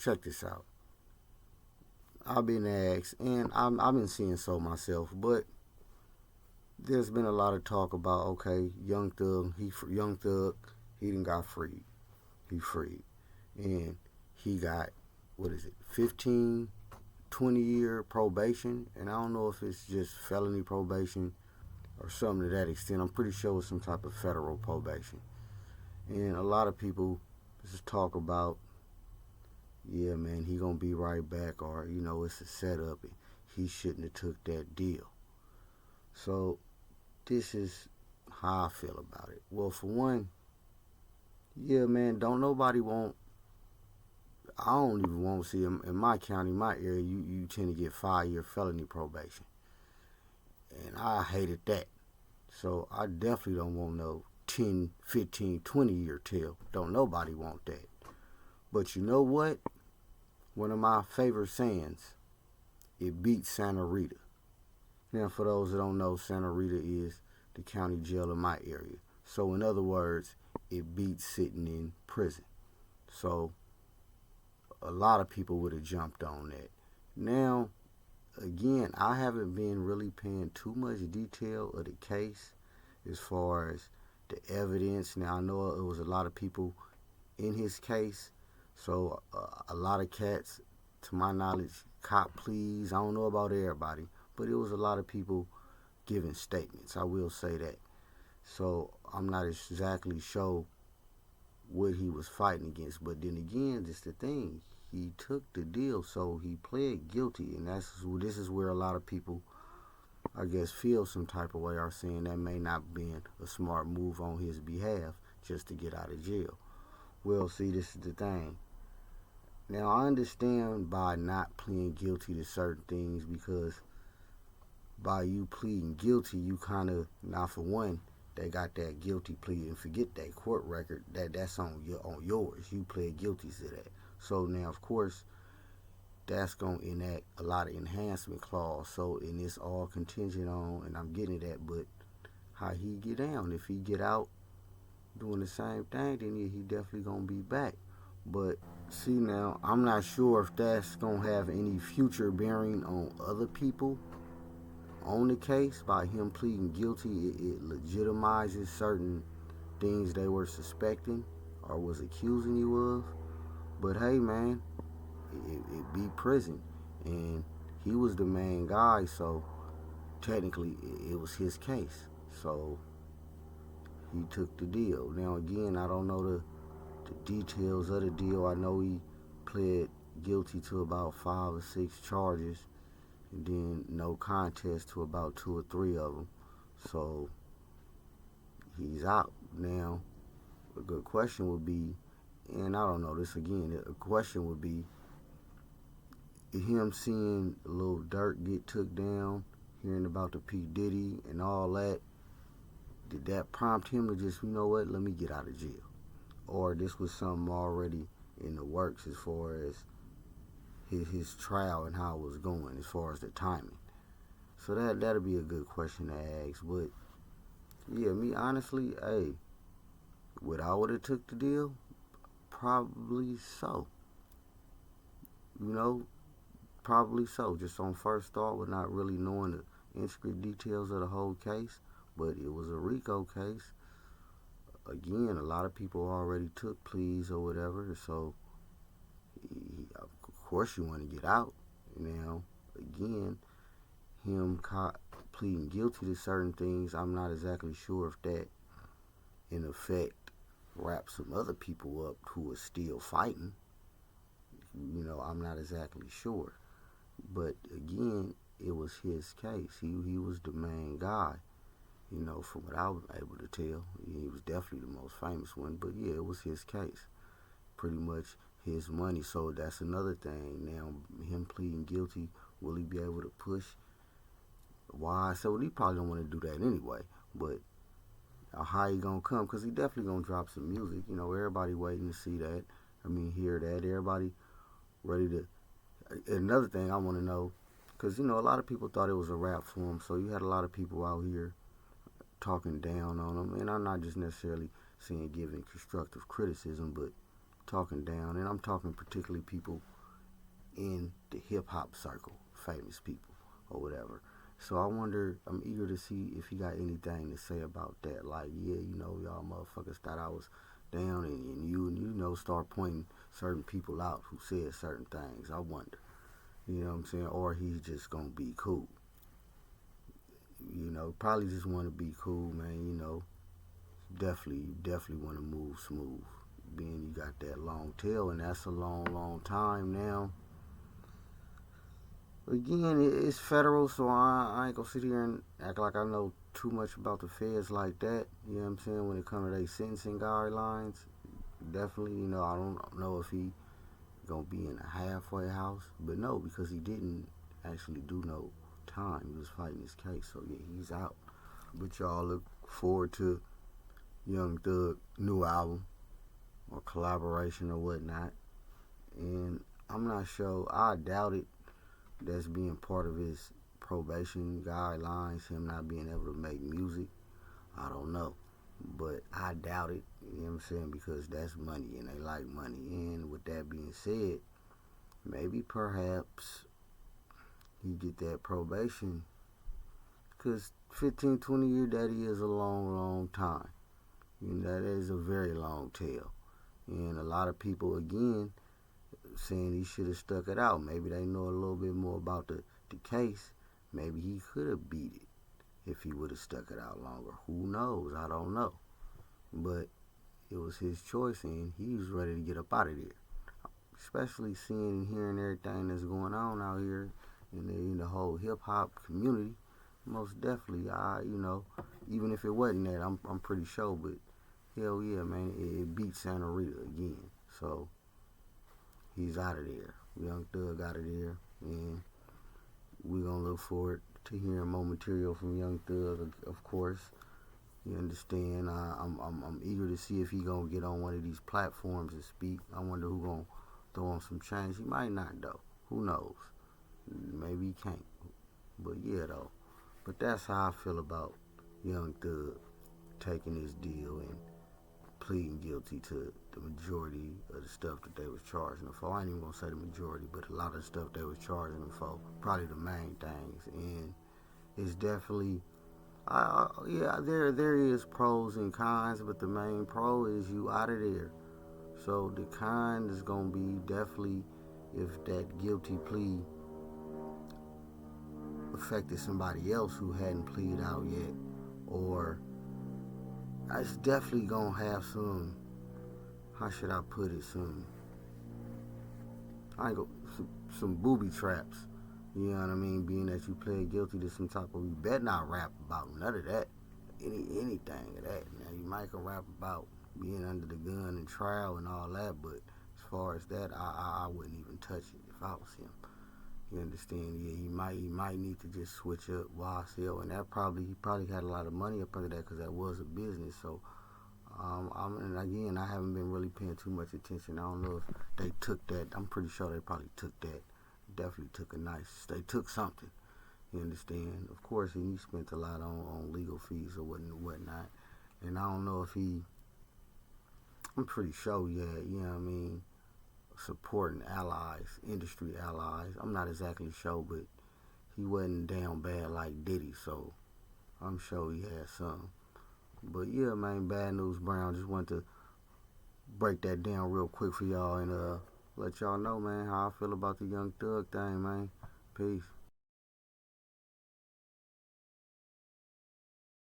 check this out. I've been asked, and I've been seeing so myself, but there's been a lot of talk about, okay, Young Thug, he done got freed. He freed, and he got, what is it, 15, 20-year probation, and I don't know if it's just felony probation or something to that extent. I'm pretty sure it's some type of federal probation. And a lot of people just talk about, yeah, man, he gonna be right back, or it's a setup. He shouldn't have took that deal. So this is how I feel about it. Well, for one, yeah, man, don't nobody want. I don't even want to see him in my county, my area. You tend to get 5-year felony probation, and I hated that. So I definitely don't want no 10, 15, 20-year tail. Don't nobody want that. But you know what? One of my favorite sayings, it beats Santa Rita. Now, for those that don't know, Santa Rita is the county jail in my area. So, in other words, it beats sitting in prison. So, a lot of people would have jumped on that. Now, again, I haven't been really paying too much detail of the case as far as the evidence. Now, I know it was a lot of people in his case. So, a lot of cats, to my knowledge, cop pleas. I don't know about everybody, but it was a lot of people giving statements. I will say that. So, I'm not exactly sure what he was fighting against. But then again, this the thing. He took the deal, so he pled guilty. And this is where a lot of people, I guess, feel some type of way, are saying that may not have been a smart move on his behalf just to get out of jail. Well, see, this is the thing. Now, I understand by not pleading guilty to certain things, because by you pleading guilty, you kind of, now for one, they got that guilty plea, and forget that court record, that's on yours. You pled guilty to that. So now, of course, that's going to enact a lot of enhancement clause. So, and it's all contingent on, and I'm getting that, but how he get down. If he get out doing the same thing, then he definitely going to be back. But see, now, I'm not sure if that's going to have any future bearing on other people on the case. By him pleading guilty, it legitimizes certain things they were suspecting or was accusing you of. But hey, man, it be prison, and he was the main guy, so technically it was his case. So he took the deal. Now, again, I don't know the details of the deal. I know he pled guilty to about 5 or 6 charges, and then no contest to about 2 or 3 of them. So he's out. Now, a good question would be, and I don't know this again, a question would be, him seeing Lil Durk get took down, hearing about the P. Diddy and all that, did that prompt him to just, you know what, let me get out of jail? Or this was something already in the works as far as his trial and how it was going, as far as the timing? So that'll be a good question to ask. But yeah, me honestly, hey, would I would have took the deal? Probably so. Probably so. Just on first thought, with not really knowing the intricate details of the whole case. But it was a RICO case. Again, a lot of people already took pleas or whatever, so of course you want to get out. Now, again, him pleading guilty to certain things, I'm not exactly sure if that, in effect, wraps some other people up who are still fighting. I'm not exactly sure. But again, it was his case. He was the main guy. From what I was able to tell, he was definitely the most famous one. But yeah, it was his case. Pretty much his money. So that's another thing. Now, him pleading guilty, will he be able to push? Why? So he probably don't want to do that anyway. But how he gonna come? Because he definitely gonna drop some music. Everybody waiting to see that. Hear that. Everybody ready to. Another thing I want to know, because a lot of people thought it was a rap for him. So you had a lot of people out here talking down on him, and I'm not just necessarily saying giving constructive criticism, but talking down, and I'm talking particularly people in the hip hop circle, famous people or whatever. So I wonder, I'm eager to see if he got anything to say about that. Like, yeah, y'all motherfuckers thought I was down, and you start pointing certain people out who said certain things. I wonder, you know what I'm saying? Or he's just gonna be cool. Probably just want to be cool, man. Definitely want to move smooth. Being you got that long tail, and that's a long time now. Again, it's federal, so I ain't gonna sit here and act like I know too much about the feds like that. You know what I'm saying? When it comes to their sentencing guidelines, definitely, I don't know if he gonna be in a halfway house, but no, because he didn't actually do no time. He was fighting his case, so yeah, he's out. But y'all look forward to Young Thug new album or collaboration or whatnot. And I'm not sure. I doubt it. That's being part of his probation guidelines. Him not being able to make music. I don't know, but I doubt it. You know what I'm saying? Because that's money, and they like money. And with that being said, maybe perhaps he get that probation. Because 15, 20 years, that is a long time. That is a very long tail. And a lot of people, again, saying he should have stuck it out. Maybe they know a little bit more about the case. Maybe he could have beat it if he would have stuck it out longer. Who knows? I don't know. But it was his choice, and he was ready to get up out of there. Especially seeing and hearing everything that's going on out here in the whole hip hop community. Most definitely, even if it wasn't that, I'm pretty sure. But hell yeah, man, it beat Santa Rita again. So he's out of there. Young Thug out of there, and we're gonna look forward to hearing more material from Young Thug, of course. You understand? I'm eager to see if he gonna get on one of these platforms and speak. I wonder who gonna throw him some change. He might not though. Who knows? Maybe he can't. But yeah though. But that's how I feel about Young Thug taking his deal and pleading guilty to the majority of the stuff that they was charging him for. I ain't even gonna say the majority, but a lot of the stuff they was charging him for. Probably the main things. And it's definitely, there is pros and cons, but the main pro is you out of there. So the con is gonna be definitely if that guilty plea affected somebody else who hadn't pleaded out yet, or it's definitely gonna have some, how should I put it, some booby traps. You know what I mean? Being that you pled guilty to some type of, you better not rap about none of that, anything of that. Now you might can rap about being under the gun and trial and all that, but as far as that, I wouldn't even touch it if I was him. You understand? Yeah, he might need to just switch up YSL, and he probably had a lot of money up under that because that was a business. So, and again, I haven't been really paying too much attention. I don't know if they took that. I'm pretty sure they probably took that. Definitely took they took something. You understand? Of course, he spent a lot on legal fees or whatnot. And I don't know if I'm pretty sure, yeah, you know what I mean, supporting allies, industry allies. I'm not exactly sure, but he wasn't down bad like Diddy, so I'm sure he had some. But yeah, man, Bad News Brown, just wanted to break that down real quick for y'all and let y'all know, man, how I feel about the Young Thug thing, man. Peace.